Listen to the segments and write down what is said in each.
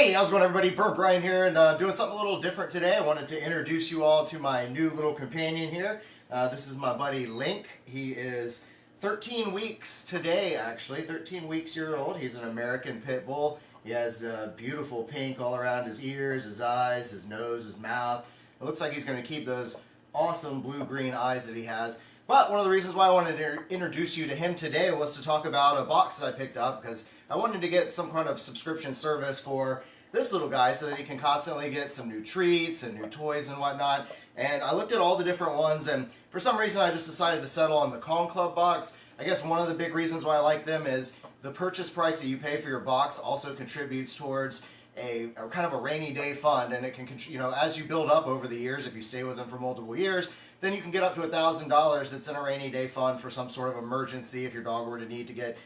Hey, how's it going, everybody? BurntBrian here, and doing something a little different today. I wanted to introduce you all to my new little companion here. This is my buddy Link. He is 13 weeks today, actually. 13 weeks year old. He's an American Pitbull. He has beautiful pink all around his ears, his eyes, his nose, his mouth. It looks like he's going to keep those awesome blue-green eyes that he has. But one of the reasons why I wanted to introduce you to him today was to talk about a box that I picked up, because I wanted to get some kind of subscription service for this little guy so that he can constantly get some new treats and new toys and whatnot. And I looked at all the different ones, and for some reason I just decided to settle on the Kong Club box. I guess one of the big reasons why I like them is the purchase price that you pay for your box also contributes towards a kind of a rainy day fund, and it can, you know, as you build up over the years, if you stay with them for multiple years, then you can get up to $1,000 that's in a rainy day fund for some sort of emergency. If your dog were to need to get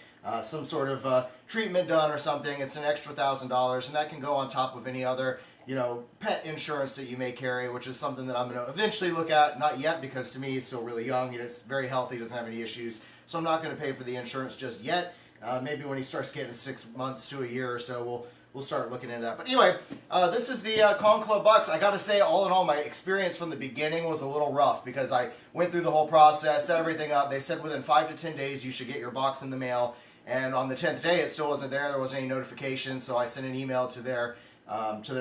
some sort of treatment done or something, it's an extra $1,000, and that can go on top of any other, you know, pet insurance that you may carry, which is something that I'm going to eventually look at. Not yet, because to me he's still really young. He's very healthy, doesn't have any issues, so I'm not going to pay for the insurance just yet. Maybe when he starts getting 6 months to a year or so, we'll start looking into that. But anyway, this is the Kong Club box. I got to say, all in all, my experience from the beginning was a little rough, because I went through the whole process, set everything up. They said within 5 to 10 days you should get your box in the mail. And on the 10th day, it still wasn't there. There wasn't any notification, so I sent an email to their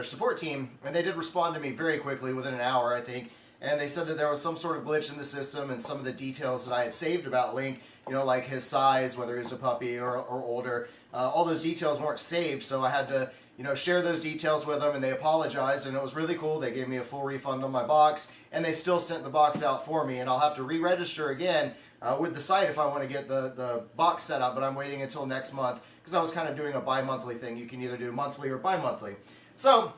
support team, and they did respond to me very quickly, within an hour, I think. And they said that there was some sort of glitch in the system, and some of the details that I had saved about Link, you know, like his size, whether he's a puppy or older, all those details weren't saved, so I had to, you know, share those details with them, and they apologized, and it was really cool. They gave me a full refund on my box, and they still sent the box out for me, and I'll have to re-register again with the site if I want to get the box set up, but I'm waiting until next month, because I was kind of doing a bi-monthly thing. You can either do monthly or bi-monthly. So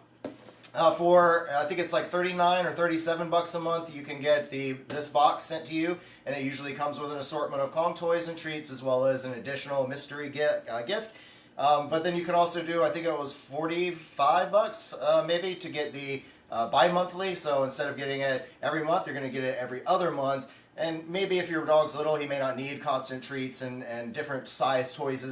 for I think it's like 39 or 37 bucks a month, you can get this box sent to you, and it usually comes with an assortment of Kong toys and treats, as well as an additional mystery gift. But then you can also do, I think it was 45 bucks maybe, to get the bi-monthly. So instead of getting it every month, you're going to get it every other month. And maybe if your dog's little, he may not need constant treats and different size toys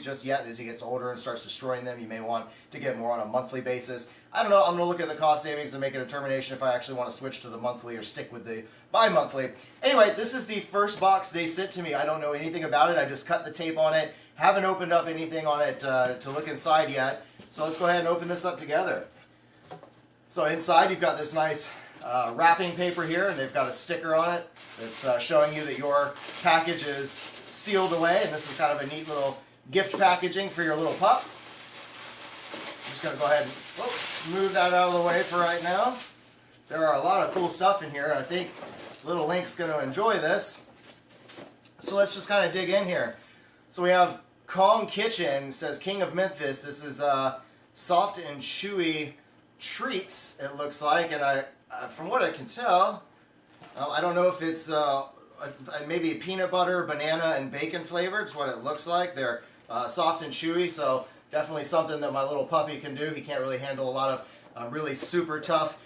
just yet. As he gets older and starts destroying them, you may want to get more on a monthly basis. I don't know. I'm going to look at the cost savings and make a determination if I actually want to switch to the monthly or stick with the bi-monthly. Anyway, this is the first box they sent to me. I don't know anything about it. I just cut the tape on it. Haven't opened up anything on it to look inside yet. So let's go ahead and open this up together. So inside you've got this nice wrapping paper here, and they've got a sticker on it that's showing you that your package is sealed away, and this is kind of a neat little gift packaging for your little pup. I'm just going to go ahead and move that out of the way for right now. There are a lot of cool stuff in here. I think little Link's going to enjoy this. So let's just kind of dig in here. So we have Kong Kitchen. It says King of Memphis. This is soft and chewy treats, it looks like, and from what I can tell, I don't know if it's maybe peanut butter, banana, and bacon flavored. It's what it looks like. They're soft and chewy, so definitely something that my little puppy can do. He can't really handle a lot of really super tough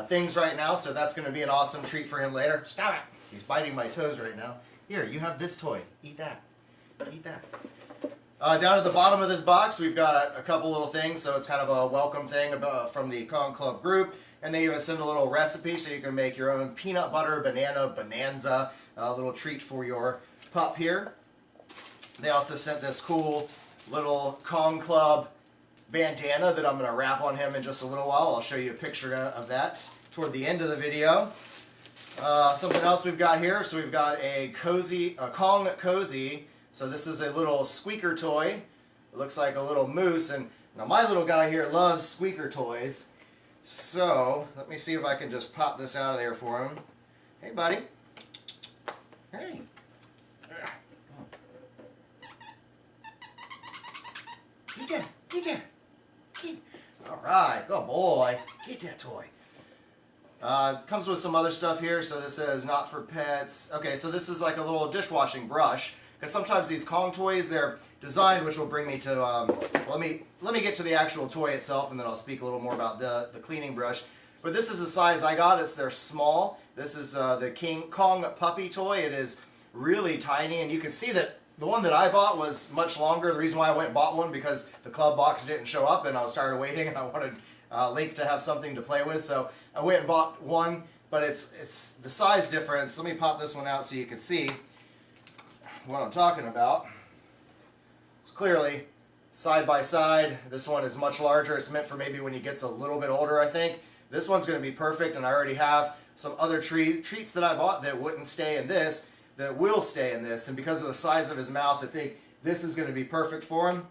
things right now, so that's going to be an awesome treat for him later. Stop it! He's biting my toes right now. Here, you have this toy. Eat that. Eat that. Down at the bottom of this box, we've got a couple little things, so it's kind of a welcome thing from the Kong Club group. And they even send a little recipe so you can make your own peanut butter banana bonanza, a little treat for your pup here. They also sent this cool little Kong Club bandana that I'm going to wrap on him in just a little while. I'll show you a picture of that toward the end of the video. Something else we've got here, so we've got a Kong Cozy. So this is a little squeaker toy. It looks like a little moose, and now my little guy here loves squeaker toys. So let me see if I can just pop this out of there for him. Hey, buddy. Hey. Get that. Get that. Get. All right. Good boy. Get that toy. It comes with some other stuff here. So this says not for pets. Okay, so this is like a little dishwashing brush. Because sometimes these Kong toys, they're designed, which will bring me to, let me get to the actual toy itself, and then I'll speak a little more about the cleaning brush. But this is the size I got. They're small. This is the Kong Puppy toy. It is really tiny, and you can see that The one that I bought was much longer. The reason why I went and bought one because the club box didn't show up and I was tired of waiting and I wanted Link to have something to play with. So I went and bought one, but it's the size difference. Let me pop this one out so you can see what I'm talking about. It's clearly side by side. This one is much larger. It's meant for maybe when he gets a little bit older, I think. This one's going to be perfect, and I already have some other treats that I bought that wouldn't stay in this, that will stay in this, and because of the size of his mouth, I think this is going to be perfect for him.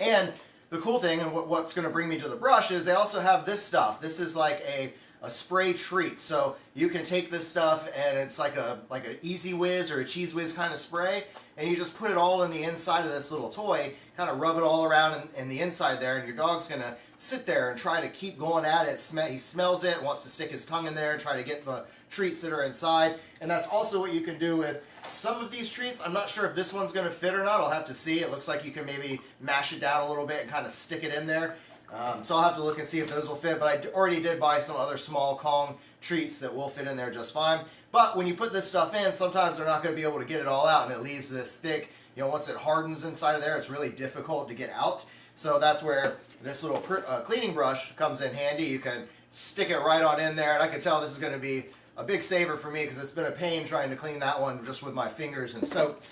And the cool thing, and what's going to bring me to the brush, is they also have this stuff. This is like a spray treat, so you can take this stuff and it's like an Easy Whiz or a Cheese Whiz kind of spray, and you just put it all in the inside of this little toy, kind of rub it all around in the inside there, and your dog's going to sit there and try to keep going at it. He smells it, wants to stick his tongue in there and try to get the treats that are inside. And that's also what you can do with some of these treats. I'm not sure if this one's going to fit or not. I'll have to see. It looks like you can maybe mash it down a little bit and kind of stick it in there. So I'll have to look and see if those will fit, but I already did buy some other small Kong treats that will fit in there just fine. But when you put this stuff in, sometimes they're not going to be able to get it all out, and it leaves this thick, once it hardens inside of there, it's really difficult to get out. So that's where this little cleaning brush comes in handy. You can stick it right on in there, and I can tell this is going to be a big saver for me because it's been a pain trying to clean that one just with my fingers and soap.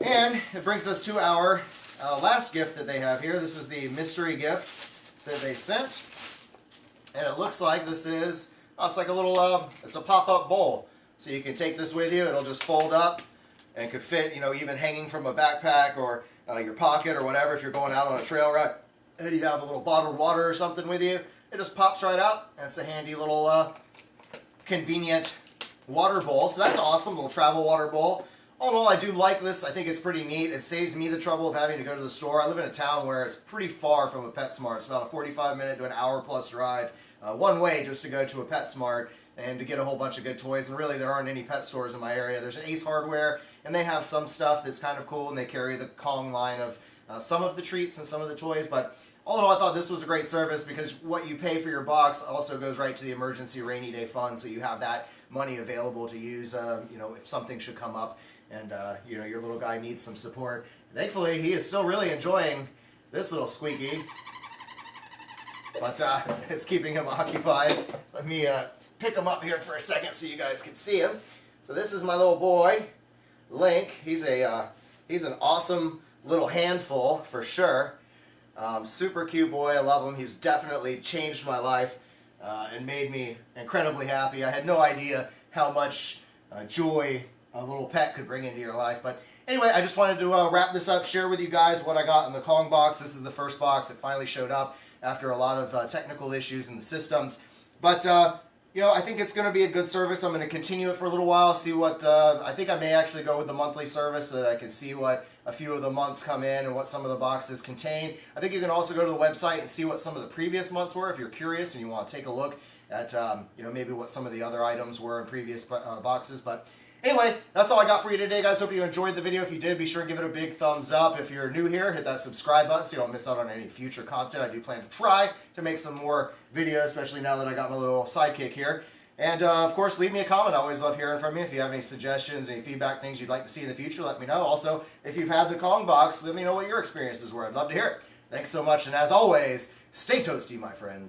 And it brings us to our last gift that they have here. This is the mystery gift that they sent, and it looks like this is, it's like a little, it's a pop-up bowl. So you can take this with you. It'll just fold up and could fit, even hanging from a backpack or your pocket or whatever if you're going out on a trail ride and you have a little bottled water or something with you. It just pops right out, and it's a handy little convenient water bowl. So that's awesome, little travel water bowl. All in all, I do like this. I think it's pretty neat. It saves me the trouble of having to go to the store. I live in a town where it's pretty far from a PetSmart. It's about a 45-minute to an hour-plus drive one way just to go to a PetSmart and to get a whole bunch of good toys. And really, there aren't any pet stores in my area. There's an Ace Hardware, and they have some stuff that's kind of cool, and they carry the Kong line of some of the treats and some of the toys. But all in all, I thought this was a great service because what you pay for your box also goes right to the emergency rainy day fund, so you have that money available to use, if something should come up and, your little guy needs some support. Thankfully, he is still really enjoying this little squeaky, but it's keeping him occupied. Let me pick him up here for a second so you guys can see him. So this is my little boy, Link. He's an awesome little handful for sure. Super cute boy. I love him. He's definitely changed my life and made me incredibly happy. I had no idea how much joy a little pet could bring into your life. But anyway, I just wanted to wrap this up, share with you guys what I got in the Kong box. This is the first box. It finally showed up after a lot of technical issues in the systems. But I think it's going to be a good service. I'm going to continue it for a little while, see what, I think I may actually go with the monthly service so that I can see what a few of the months come in and what some of the boxes contain. I think you can also go to the website and see what some of the previous months were if you're curious and you want to take a look at, maybe what some of the other items were in previous boxes. But anyway, that's all I got for you today, guys. Hope you enjoyed the video. If you did, be sure to give it a big thumbs up. If you're new here, hit that subscribe button so you don't miss out on any future content. I do plan to try to make some more videos, especially now that I got my little sidekick here. And, of course, leave me a comment. I always love hearing from you. If you have any suggestions, any feedback, things you'd like to see in the future, let me know. Also, if you've had the Kong box, let me know what your experiences were. I'd love to hear it. Thanks so much, and as always, stay toasty, my friends.